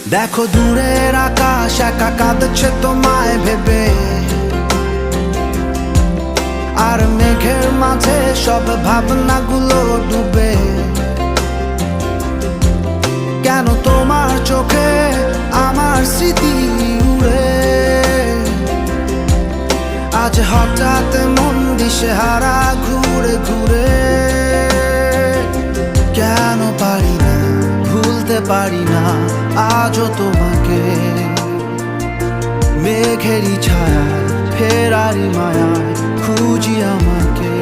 দেখো দূরের আকাশ একা কাঁদছে তোমায় ভেবে, আর মেঘের মাঝে সব ভাবনাগুলো ডুবে। কেন তোমার চোখে আমার স্মৃতি উড়ে, আজ হঠাৎ মন দিশেহারা ঘুরে ঘুরে। কেন পারি না ভুলতে পারি না আজও তোমাকে, মেঘেরই ছায়া ফেরারি মায়ায় খুঁজি আমাকে।